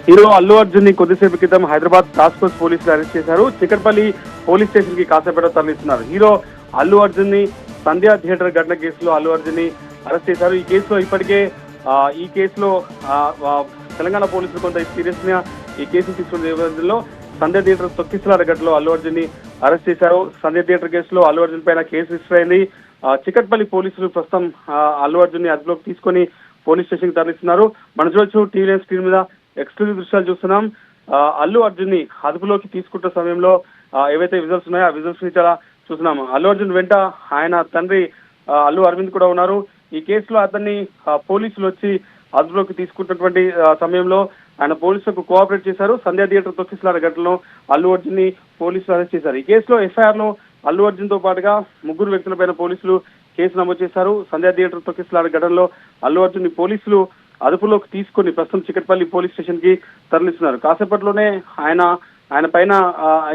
Hero Allu Arjun ని కొద్దిసేపు క్రితం హైదరాబాద్ టాస్క్ ఫోర్స్ పోలీసులు అరెస్ట్ చేశారు. చికట్పల్లి పోలీస్ స్టేషన్ కి కాసేపట్లో తరలిస్తున్నారు. హీరో అల్లు అర్జున్ ని సంధ్యా థియేటర్ ఘటన కేసులో అల్లు అర్జున్ ని అరెస్ట్ చేశారు. ఈ కేసులో ఇప్పటికే ఈ కేసులో తెలంగాణ పోలీసులు కొంత సీరియస్ గా ఈ కేసును తీసుకున్న నేపథ్యంలో సంధ్యా థియేటర్ తొక్కిసలాట ఘటనలో అల్లు అర్జున్ ని అరెస్ట్ చేశారు. సంధ్యా థియేటర్ కేసులో అల్లు అర్జున్ పైన కేసు రిజిస్టర్ అయింది. చికట్పల్లి పోలీసులు ప్రస్తుతం అల్లు అర్జున్ ని అదుపులోకి తీసుకొని పోలీస్ స్టేషన్ కి తరలిస్తున్నారు. మనం చూడొచ్చు టీవీ స్క్రీన్ మీద ఎక్స్క్లూజివ్ దృశ్యాలు చూస్తున్నాం. అల్లు అర్జున్ ని అదుపులోకి తీసుకుంటున్న సమయంలో ఏవైతే విజువల్స్ ఉన్నాయో ఆ విజువల్స్ ని చాలా చూస్తున్నాము. అల్లు అర్జున్ వెంట ఆయన తండ్రి అల్లు అరవింద్ కూడా ఉన్నారు. ఈ కేసులో అతన్ని పోలీసులు వచ్చి అదుపులోకి తీసుకుంటున్నటువంటి సమయంలో ఆయన పోలీసులకు కోఆపరేట్ చేశారు. సంధ్యా థియేటర్ తొక్కిసలాట ఘటనలో అల్లు అర్జున్ ని పోలీసులు అరెస్ట్ చేశారు. ఈ కేసులో ఎఫ్ఐఆర్ లో అల్లు అర్జున్ తో పాటుగా 3 వ్యక్తులపైన పోలీసులు కేసు నమోదు చేశారు. సంధ్యా థియేటర్ తొక్కిసలాట ఘటనలో అల్లు అర్జున్ ని పోలీసులు అదుపులోకి తీసుకుని ప్రస్తుతం చికట్పల్లి పోలీస్ స్టేషన్ కి తరలిస్తున్నారు. కాసేపట్లోనే ఆయన పైన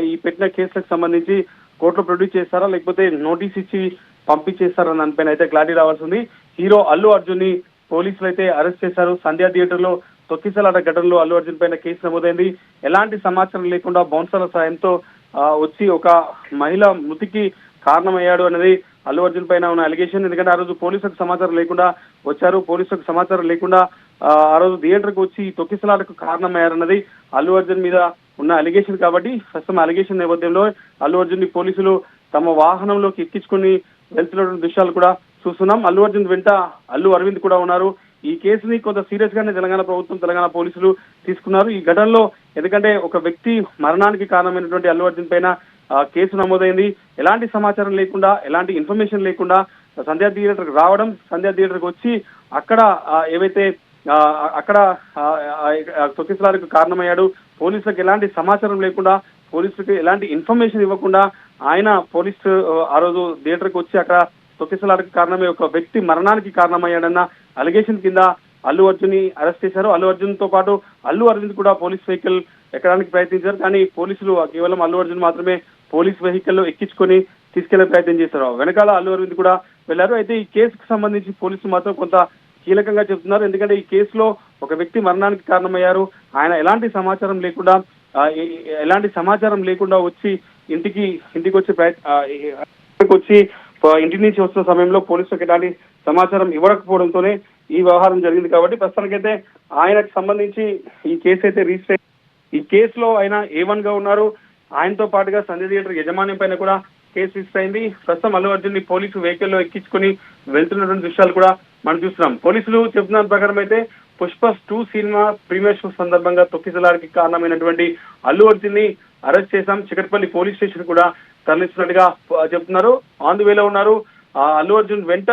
ఈ పెట్టిన కేసులకు సంబంధించి కోర్టులో ప్రొడ్యూస్ చేస్తారా లేకపోతే నోటీస్ ఇచ్చి పంపించేస్తారా దానిపైన అయితే క్లారిటీ రావాల్సింది. హీరో అల్లు అర్జున్ ని పోలీసులు అయితే అరెస్ట్ చేశారు. సంధ్యా థియేటర్ లో తొక్కిసలాట ఘటనలో అల్లు అర్జున్ పైన కేసు నమోదైంది. ఎలాంటి సమాచారం లేకుండా బౌన్సర్ల సాయంతో వచ్చి ఒక మహిళ మృతికి కారణమయ్యాడు అనేది అల్లు అర్జున్ పైన ఉన్న అలిగేషన్. ఎందుకంటే ఆ రోజు పోలీసులకు సమాచారం లేకుండా వచ్చారు. పోలీసులకు సమాచారం లేకుండా ఆ రోజు థియేటర్ కు వచ్చి తొక్కిసలాటకు కారణమయ్యారన్నది అల్లు అర్జున్ మీద ఉన్న అలిగేషన్. కాబట్టి ప్రస్తుతం అలిగేషన్ నేపథ్యంలో అల్లు అర్జున్ ని పోలీసులు తమ వాహనంలోకి ఎక్కించుకుని వెళ్తున్నటువంటి దృశ్యాలు కూడా చూస్తున్నాం. అల్లు అర్జున్ వెంట అల్లు అరవింద్ కూడా ఉన్నారు. ఈ కేసుని కొంత సీరియస్ గానే తెలంగాణ పోలీసులు తీసుకున్నారు. ఈ ఘటనలో ఎందుకంటే ఒక వ్యక్తి మరణానికి కారణమైనటువంటి అల్లు అర్జున్ పైన కేసు నమోదైంది. ఎలాంటి సమాచారం లేకుండా ఎలాంటి ఇన్ఫర్మేషన్ లేకుండా సంధ్యా థియేటర్ కి రావడం, సంధ్యా థియేటర్ కి వచ్చి అక్కడ ఏవైతే అక్కడ తొక్కిసలాటకు కారణమయ్యాడు, పోలీసులకు ఎలాంటి సమాచారం లేకుండా పోలీసులకు ఎలాంటి ఇన్ఫర్మేషన్ ఇవ్వకుండా ఆయన పోలీసు ఆ రోజు థియేటర్ కి వచ్చి అక్కడ తొక్కిసలాటకు కారణమై ఒక వ్యక్తి మరణానికి కారణమయ్యాడన్న అలిగేషన్ కింద అల్లు అర్జున్ ని అరెస్ట్ చేశారు. అల్లు అర్జున్ తో పాటు అల్లు అరవింద్ కూడా పోలీస్ వెహికల్ ఎక్కడానికి ప్రయత్నించారు. కానీ పోలీసులు కేవలం అల్లు అర్జున్ మాత్రమే పోలీస్ వెహికల్ లో ఎక్కించుకొని తీసుకెళ్లే ప్రయత్నం చేశారు. వెనకాల అల్లు అరవింద్ కూడా వెళ్లారు. అయితే ఈ కేసుకు సంబంధించి పోలీసులు మాత్రం కొంత కీలకంగా చెబుతున్నారు. ఎందుకంటే ఈ కేసులో ఒక వ్యక్తి మరణానికి కారణమయ్యారు. ఆయన ఎలాంటి సమాచారం లేకుండా వచ్చి ఇంటికి వచ్చి ఇంటి నుంచి వస్తున్న సమయంలో పోలీసులకు ఎలాంటి సమాచారం ఇవ్వకపోవడంతోనే ఈ వ్యవహారం జరిగింది. కాబట్టి ప్రస్తుతానికైతే ఆయనకు సంబంధించి ఈ కేసు అయితే రిజిస్టర్ ఈ కేసులో ఆయన A1 గా ఉన్నారు. ఆయనతో పాటుగా సంధ్యా థియేటర్ యజమాని పైన కూడా కేసు రిజిస్టర్ అయింది. ప్రస్తుతం అల్లు అర్జున్ ని పోలీసు వెహికల్ లో ఎక్కించుకుని వెళ్తున్నటువంటి దృశ్యాలు కూడా మనం చూస్తున్నాం. పోలీసులు చెబుతున్న ప్రకారం అయితే పుష్ప 2 సినిమా ప్రీమియర్ షో సందర్భంగా తొక్కిసలాటకి కారణమైనటువంటి అల్లు అర్జున్ ని అరెస్ట్ చేశాం. చికట్పల్లి పోలీస్ స్టేషన్ కూడా తరలిస్తున్నట్టుగా చెప్తున్నారు. ఆన్ ది వేలో ఉన్నారు. అల్లు అర్జున్ వెంట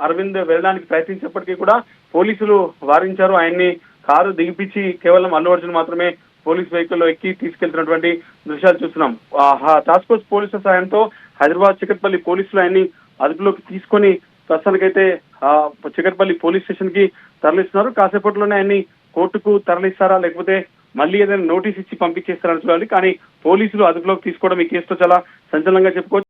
అరవింద్ వెళ్ళడానికి ప్రయత్నించినప్పటికీ కూడా పోలీసులు వారించారు. ఆయన్ని కారు దిగిపించి కేవలం అల్లు అర్జున్ మాత్రమే పోలీస్ వెహికల్లో ఎక్కి తీసుకెళ్తున్నటువంటి దృశ్యాలు చూస్తున్నాం. టాస్క్ ఫోర్స్ పోలీసుల సాయంతో హైదరాబాద్ చికట్పల్లి పోలీసులు ఆయన్ని అదుపులోకి తీసుకొని ప్రస్తుతానికైతే చికట్పల్లి పోలీస్ స్టేషన్ కి తరలిస్తున్నారు. కాసేపట్లోనే ఆయన్ని కోర్టుకు తరలిస్తారా లేకపోతే మళ్ళీ ఏదైనా నోటీస్ ఇచ్చి పంపించేస్తారని చూడాలి. కానీ పోలీసులు అదుపులోకి తీసుకోవడం ఈ కేసులో చాలా సంచలనంగా చెప్పుకోవచ్చు.